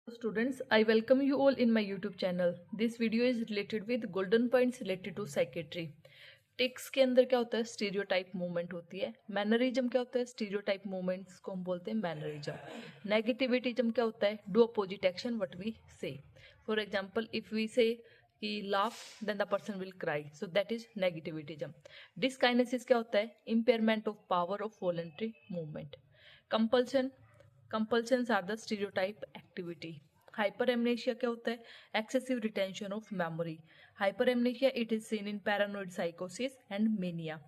Students, I welcome you all in my YouTube channel. This video is related with golden points related to psychiatry. Tics के अंदर क्या होता है? Stereotype movement होती है. Mannerism क्या होता है? स्टीरियोटाइप मूवमेंट्स को हम बोलते हैं मैनरिज्म. नेगेटिविटिज्म क्या होता है? Do opposite action what we say. For example, if we say कि laugh then the person will cry, so that is negativism. Dyskinesia क्या होता है? Impairment of power of voluntary movement. Compulsions are the stereotype activity. Hyper amnesia क्या होता है? Excessive retention of memory. Hyper amnesia it is seen in paranoid साइकोसिस and mania.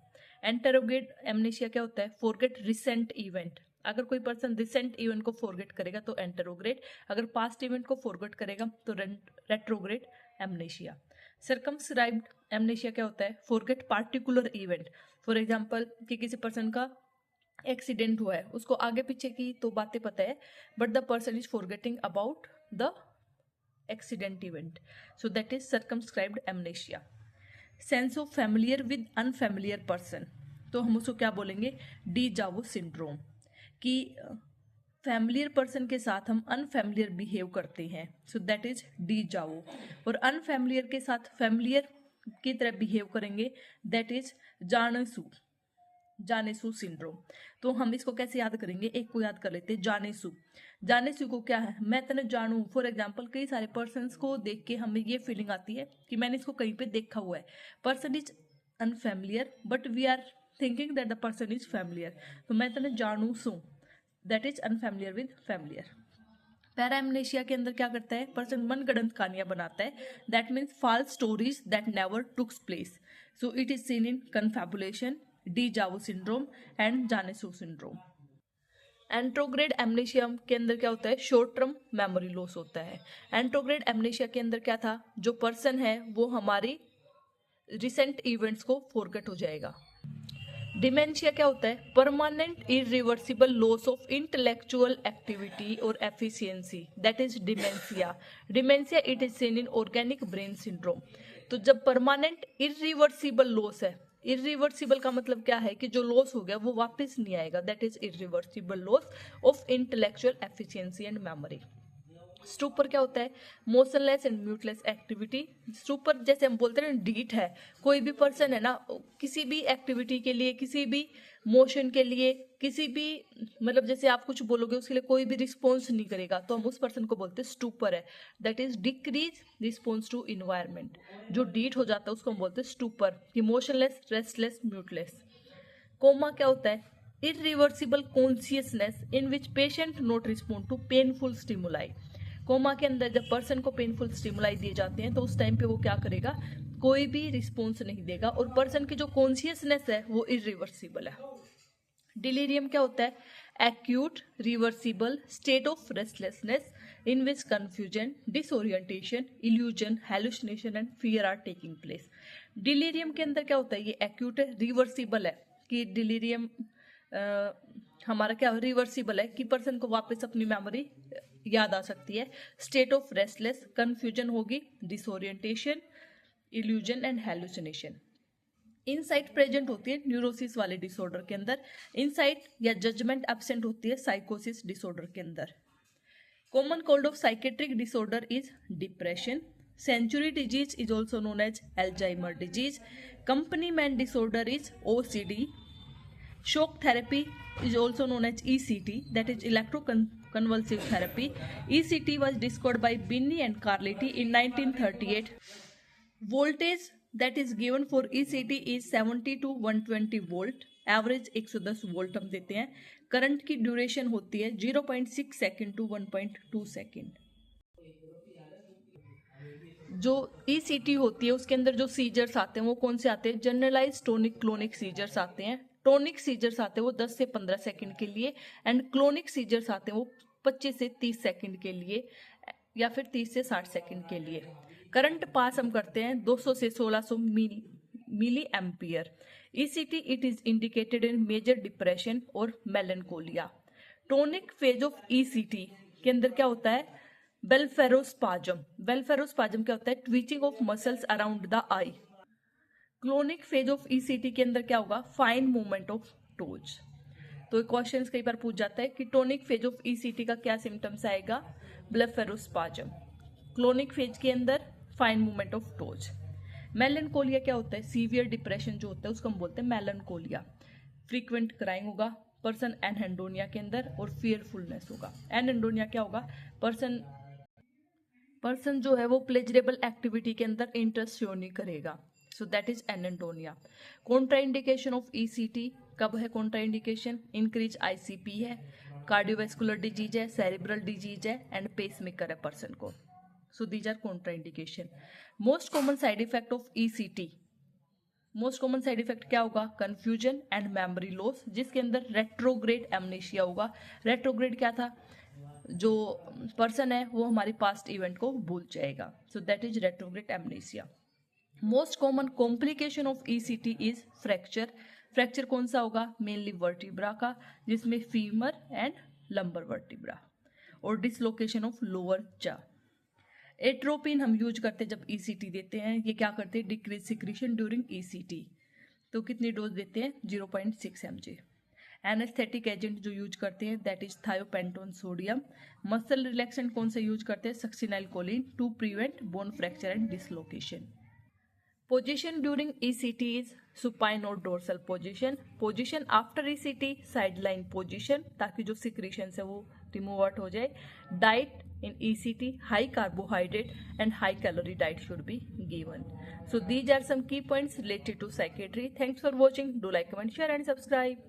Anterograde amnesia क्या होता है? Forget recent event. अगर कोई person recent event को फॉरगेट करेगा तो एंटेरोग्रेड, अगर पास्ट इवेंट को फॉरगेट करेगा तो रेट्रोग्रेड एमनेशिया. सर्कमस्क्राइब्ड एमनेशिया क्या होता है? Forget particular event. For example कि किसी पर्सन का एक्सीडेंट हुआ है, उसको आगे पीछे की तो बातें पता है, but the person is forgetting about the accident event, so that is circumscribed amnesia. Sense of familiar with unfamiliar person, तो हम उसको क्या बोलेंगे? D vu syndrome. कि फैमिलियर पर्सन के साथ हम अनफैमिलियर बिहेव करते हैं, सो दैट इज डी जावो. और अनफैमिलियर के साथ फैमिलियर की तरह बिहेव करेंगे, दैट इज जानेसू सिंड्रोम. तो हम इसको कैसे याद करेंगे? एक को याद कर लेते हैं, जानेसू. जानेसू को क्या है? मैं तने जानू. फॉर एग्जांपल, कई सारे पर्सन्स को देख के हमें ये फीलिंग आती है कि मैंने इसको कहीं पे देखा हुआ है. Person is unfamiliar but we are thinking that the person is familiar. तो मैं तने जानू सू, that is unfamiliar with familiar. Paramnesia के अंदर क्या करता है? पर्सन मनगढ़ंत कहानियां बनाता है, that means false stories that never took place. So it is seen in confabulation, deja vu syndrome and jamais vu syndrome. Anterograde amnesia के अंदर क्या होता है? शॉर्ट टर्म मेमोरी लॉस होता है. एंट्रोग्रेड एमनेशिया के अंदर क्या था? जो पर्सन है वो हमारी रिसेंट इवेंट्स को फॉरगेट हो जाएगा. डिमेंशिया क्या होता है? Permanent irreversible loss of intellectual activity और efficiency, that is dementia. Dementia it is seen in organic brain syndrome. तो जब परमानेंट इरिवर्सिबल लॉस है, इरिवर्सिबल का मतलब क्या है? कि जो लॉस हो गया वो वापस नहीं आएगा, that is irreversible loss of intellectual efficiency and memory. Stupor क्या होता है? Motionless and muteless activity. Stupor जैसे हम बोलते हैं डीट है. कोई भी पर्सन है ना, किसी भी एक्टिविटी के लिए, किसी भी मोशन के लिए, किसी भी मतलब जैसे आप कुछ बोलोगे उसके लिए कोई भी रिस्पॉन्स नहीं करेगा, तो हम उस पर्सन को बोलते हैं स्टूपर है. That is decrease response to environment. जो डीट हो जाता है उसको हम बोलते हैं स्टूपर, कि मोशनलेस, रेस्टलेस, म्यूटलेस. कोमा क्या होता है? Irreversible consciousness in which patient not respond to painful stimuli. Coma के अंदर जब पर्सन को पेनफुल स्टिमुलाई दिए जाते हैं तो उस टाइम पे वो क्या करेगा? कोई भी रिस्पॉन्स नहीं देगा, और पर्सन की जो कॉन्शियसनेस है वो इरिवर्सिबल है. डिलीरियम क्या होता है? Acute reversible state of restlessness in which confusion, disorientation, illusion, hallucination and fear are taking place. Delirium के अंदर क्या होता है? ये एक्यूट है, रिवर्सिबल है. कि डिलीरियम हमारा क्या रिवर्सिबल है, कि पर्सन को वापस अपनी मेमोरी याद आ सकती है. स्टेट ऑफ रेस्टलेस, कंफ्यूजन होगी, disorientation, illusion and hallucination. Insight present होती है न्यूरोसिस वाले डिसऑर्डर के अंदर. इनसाइट या जजमेंट एब्सेंट होती है साइकोसिस डिसऑर्डर के अंदर. Common cold of psychiatric disorder is depression. Century disease is also known as Alzheimer disease. Complement disorder is OCD. Shock therapy is also known as ECT, that is electroconvulsive therapy. ECT was discovered by Binney and Carletti in 1938. Voltage that is given for ECT is 70 to 120 volt. Average 110 volt हम देते हैं. Current की duration होती है 0.6 second to 1.2 second. जो ECT होती है उसके अंदर जो सीजर्स आते हैं वो कौन से आते हैं? जनरलाइज टोनिक क्लोनिक सीजर्स आते हैं. टोनिक सीजर्स आते हैं वो 10 से 15 सेकंड के लिए, एंड क्लोनिक सीजर्स आते हैं वो 25 से 30 सेकंड के लिए, या फिर 30 से 60 सेकंड के लिए. करंट पास हम करते हैं 200 से 1600 milli ampere. ECT it is indicated in major depression और melancholia. Tonic phase of ECT के अंदर क्या होता है? बेल्फेरोस्पाज्म. बेल्फेरोस्पाज्म क्या होता है? Twitching of muscles around the I. Clonic phase of ECT के अंदर क्या होगा? Fine movement of toes. तो क्वेश्चन कई बार पूछ जाता है कि टोनिक फेज ऑफ ECT का क्या सिम्टम्स आएगा? ब्लेफेरोस्पाज्म। क्लोनिक फेज के अंदर फाइन मूवमेंट ऑफ टोज। मेलनकोलिया क्या होता है? सीवियर डिप्रेशन जो होता है उसको हम बोलते हैं मेलनकोलिया। फ्रीक्वेंट क्राइंग होगा पर्सन एनहेडोनिया के अंदर, और फियरफुलनेस होगा। एनहेडोनिया क्या होगा? पर्सन जो है वो प्लेजरेबल एक्टिविटी के अंदर इंटरेस्ट शो नहीं करेगा। So that is anhedonia. Contraindication of ECT कब है? कॉन्ट्राइंडिकेशन इंक्रीज आईसीपी है, कार्डियोवैस्कुलर डिजीज है, सेरिब्रल डिजीज है, एंड पेसमेकर है पर्सन को। So these are contraindication. Most common side effect of ECT, most common side effect क्या होगा? Confusion and memory loss, जिसके अंदर रेट्रोग्रेड एमनेशिया होगा। रेट्रोग्रेड क्या था? जो पर्सन है वो हमारी पास्ट इवेंट को भूल जाएगा। सो that is retrograde amnesia. Most common complication of ECT is fracture. Fracture कौन सा होगा? मेनली वर्टिब्रा का, जिसमें फीमर एंड लंबर वर्टिब्रा, और डिसलोकेशन ऑफ लोअर चा। एट्रोपिन हम यूज करते हैं जब ईसीटी देते हैं। ये क्या करते हैं? Decrease secretion during ECT. तो कितनी डोज देते हैं? 0.6 mg। एनेस्थेटिक एजेंट जो यूज करते हैं that is thiopentone sodium. Muscle relaxant कौन सा यूज करते हैं? Succinylcholine to prevent bone fracture and dislocation. Position during ECT is supine और dorsal position. Position after ECT sideline position, ताकि जो सिक्रीशन है वो रिमूव आउट हो जाए। Diet in ECT, high carbohydrate and high calorie diet should be given. So these are some key points related to psychiatry. Thanks for watching. Do like, comment, share and subscribe.